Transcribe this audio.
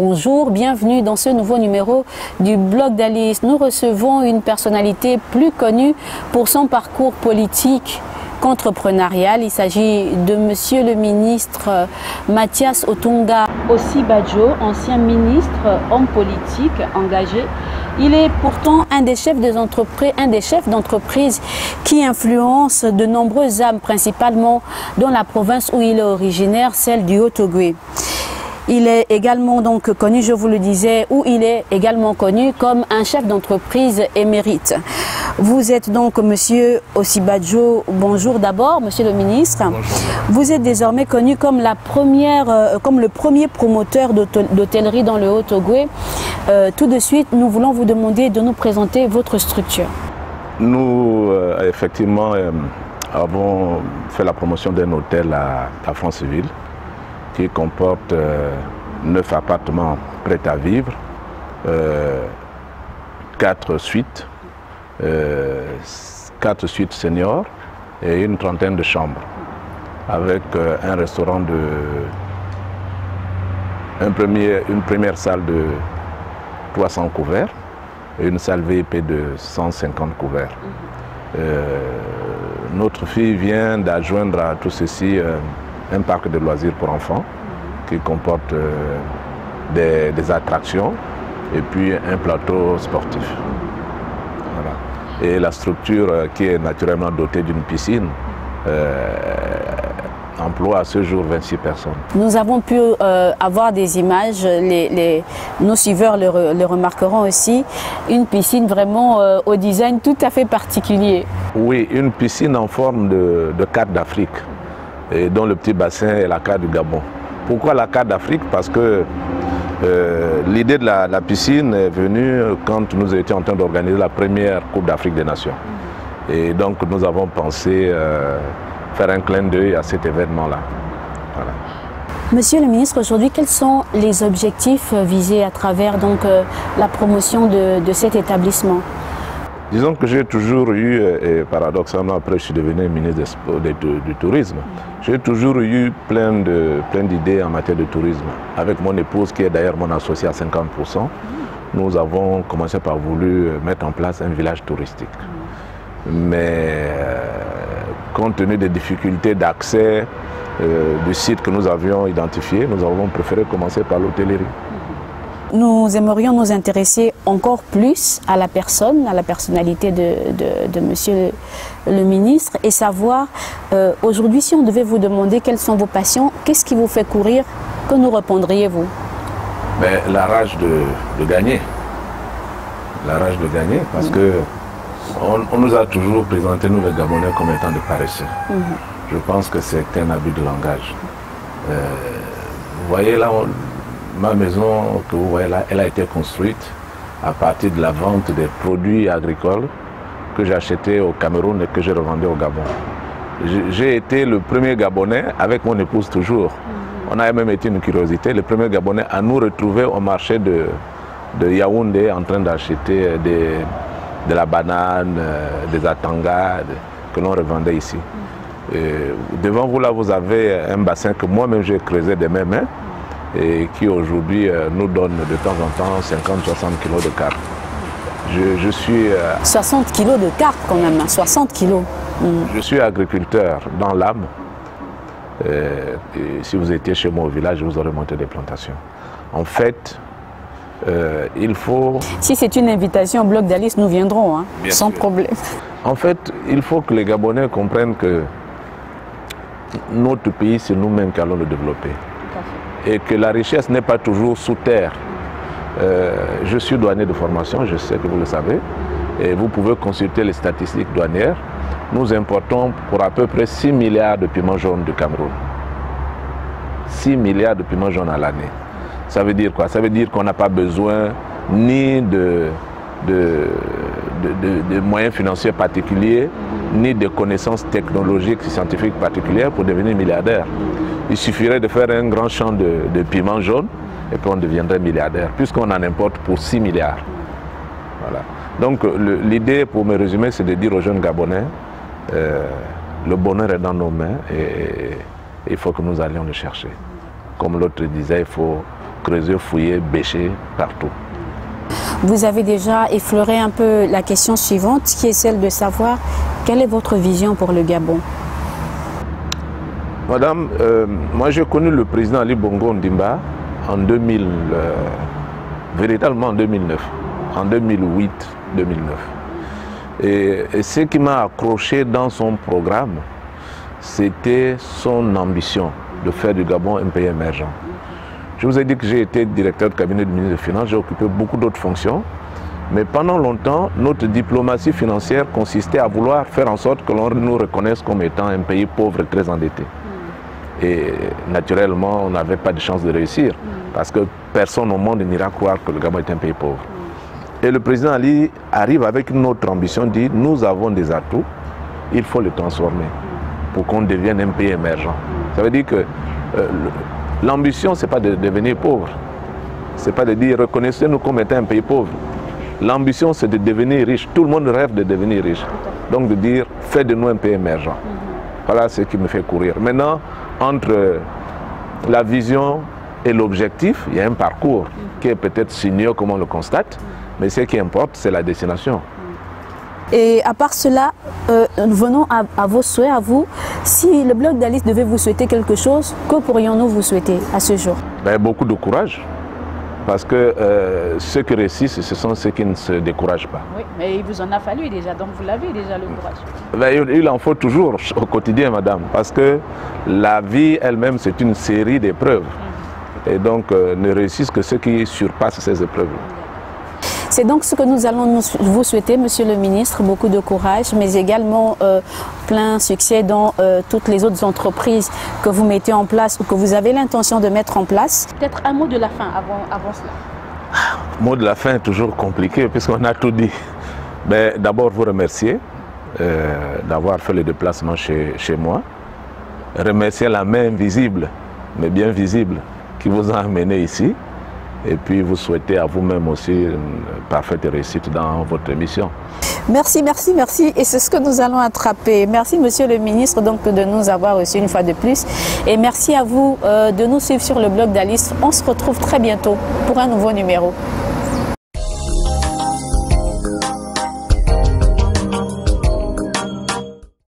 Bonjour, bienvenue dans ce nouveau numéro du blog d'Alice. Nous recevons une personnalité plus connue pour son parcours politique qu'entrepreneurial. Il s'agit de Monsieur le ministre Mathias Otunga Osibajo, ancien ministre, homme politique engagé. Il est pourtant un des chefs d'entreprise qui influence de nombreuses âmes, principalement dans la province où il est originaire, celle du Haut-Ogooué. Il est également donc connu, je vous le disais, il est également connu comme un chef d'entreprise émérite. Vous êtes donc Monsieur Osibajo. Bonjour d'abord, Monsieur le ministre. Bonjour. Vous êtes désormais connu comme le premier promoteur d'hôtellerie dans le Haut-Ogooué. Tout de suite, nous voulons vous demander de nous présenter votre structure. Nous, effectivement, avons fait la promotion d'un hôtel à Franceville qui comporte 9 appartements prêts à vivre, 4 suites, 4 suites seniors et une trentaine de chambres, avec un restaurant une première salle de 300 couverts et une salle VIP de 150 couverts. Notre fille vient d'adjoindre à tout ceci un parc de loisirs pour enfants qui comporte des attractions et puis un plateau sportif. Voilà. Et la structure qui est naturellement dotée d'une piscine emploie à ce jour 26 personnes. Nous avons pu avoir des images, nos suiveurs le remarqueront aussi, une piscine vraiment au design tout à fait particulier. Oui, une piscine en forme de carte d'Afrique, et dont le petit bassin est la carte du Gabon. Pourquoi la carte d'Afrique? Parce que l'idée de la piscine est venue quand nous étions en train d'organiser la première Coupe d'Afrique des Nations. Et donc nous avons pensé faire un clin d'œil à cet événement-là. Voilà. Monsieur le ministre, aujourd'hui, quels sont les objectifs visés à travers donc, la promotion de cet établissement? Disons que j'ai toujours eu, et paradoxalement après je suis devenu ministre du tourisme, j'ai toujours eu plein d'idées en matière de tourisme. Avec mon épouse qui est d'ailleurs mon associé à 50%, nous avons commencé par vouloir mettre en place un village touristique. Mais compte tenu des difficultés d'accès du site que nous avions identifié, nous avons préféré commencer par l'hôtellerie. Nous aimerions nous intéresser encore plus à la personne, à la personnalité de Monsieur le ministre et savoir, aujourd'hui, si on devait vous demander quelles sont vos passions, qu'est-ce qui vous fait courir, que nous répondriez-vous? La rage de gagner. La rage de gagner, parce que on nous a toujours présenté, nous les Gabonais, comme étant des paresseux. Je pense que c'est un abus de langage. Vous voyez là, ma maison que vous voyez là, elle a été construite à partir de la vente des produits agricoles que j'ai achetés au Cameroun et que j'ai revendus au Gabon. J'ai été le premier Gabonais, avec mon épouse toujours, on a même été une curiosité, le premier Gabonais à nous retrouver au marché de Yaoundé en train d'acheter de la banane, des atangas que l'on revendait ici. Et devant vous là, vous avez un bassin que moi-même j'ai creusé de mes mains et qui aujourd'hui nous donne de temps en temps 50-60 kilos de carpe. Je suis... 60 kilos de carpe quand même, 60 kilos. Je suis agriculteur dans l'âme. Et si vous étiez chez moi au village, je vous aurais monté des plantations. En fait, il faut... Si c'est une invitation au blog d'Alice, nous viendrons, hein, sans problème. En fait, il faut que les Gabonais comprennent que notre pays, c'est nous-mêmes qui allons le développer. Et que la richesse n'est pas toujours sous terre. Je suis douanier de formation, je sais que vous le savez, et vous pouvez consulter les statistiques douanières. Nous importons pour à peu près 6 milliards de piments jaunes du Cameroun. 6 milliards de piments jaunes à l'année. Ça veut dire quoi? Ça veut dire qu'on n'a pas besoin ni de moyens financiers particuliers, ni de connaissances technologiques et scientifiques particulières pour devenir milliardaire. Il suffirait de faire un grand champ de piments jaunes et puis on deviendrait milliardaire, puisqu'on en importe pour 6 milliards. Voilà. Donc l'idée, pour me résumer, c'est de dire aux jeunes Gabonais, le bonheur est dans nos mains et il faut que nous allions le chercher. Comme l'autre disait, il faut creuser, fouiller, bêcher partout. Vous avez déjà effleuré un peu la question suivante, qui est celle de savoir quelle est votre vision pour le Gabon. Madame, moi j'ai connu le président Ali Bongo Ondimba en 2000, véritablement en 2009, en 2008-2009. Et ce qui m'a accroché dans son programme, c'était son ambition de faire du Gabon un pays émergent. Je vous ai dit que j'ai été directeur de cabinet du ministre des Finances, j'ai occupé beaucoup d'autres fonctions, mais pendant longtemps, notre diplomatie financière consistait à vouloir faire en sorte que l'on nous reconnaisse comme étant un pays pauvre et très endetté. Et naturellement, on n'avait pas de chance de réussir, parce que personne au monde n'ira croire que le Gabon est un pays pauvre. Et le président Ali arrive avec une autre ambition, dit nous avons des atouts, il faut les transformer pour qu'on devienne un pays émergent. Ça veut dire que l'ambition, ce n'est pas de devenir pauvre, ce n'est pas de dire reconnaissez-nous comme étant un pays pauvre. L'ambition, c'est de devenir riche. Tout le monde rêve de devenir riche. Donc de dire faites de nous un pays émergent. Voilà ce qui me fait courir. Maintenant, entre la vision et l'objectif, il y a un parcours qui est peut-être sinueux comme on le constate, mais ce qui importe, c'est la destination. Et à part cela, venons à vos souhaits, à vous. Si le Bloc d'Alice devait vous souhaiter quelque chose, que pourrions-nous vous souhaiter à ce jour? Beaucoup de courage, parce que ceux qui réussissent, ce sont ceux qui ne se découragent pas. Oui, mais il vous en a fallu déjà, donc vous l'avez déjà le courage. Il en faut toujours au quotidien, madame, parce que la vie elle-même, c'est une série d'épreuves. Et donc, ne réussissent que ceux qui surpassent ces épreuves. C'est donc ce que nous allons vous souhaiter, Monsieur le Ministre, beaucoup de courage, mais également plein succès dans toutes les autres entreprises que vous mettez en place ou que vous avez l'intention de mettre en place. Peut-être un mot de la fin avant cela. Mot de la fin est toujours compliqué puisqu'on a tout dit. D'abord, vous remercier d'avoir fait le déplacement chez moi. Remercier la main invisible, mais bien visible, qui vous a amené ici. Et puis vous souhaitez à vous-même aussi une parfaite réussite dans votre émission. Merci, merci, merci. Et c'est ce que nous allons attraper. Merci, Monsieur le Ministre, donc, de nous avoir reçus une fois de plus. Et merci à vous de nous suivre sur le blog d'Alice. On se retrouve très bientôt pour un nouveau numéro.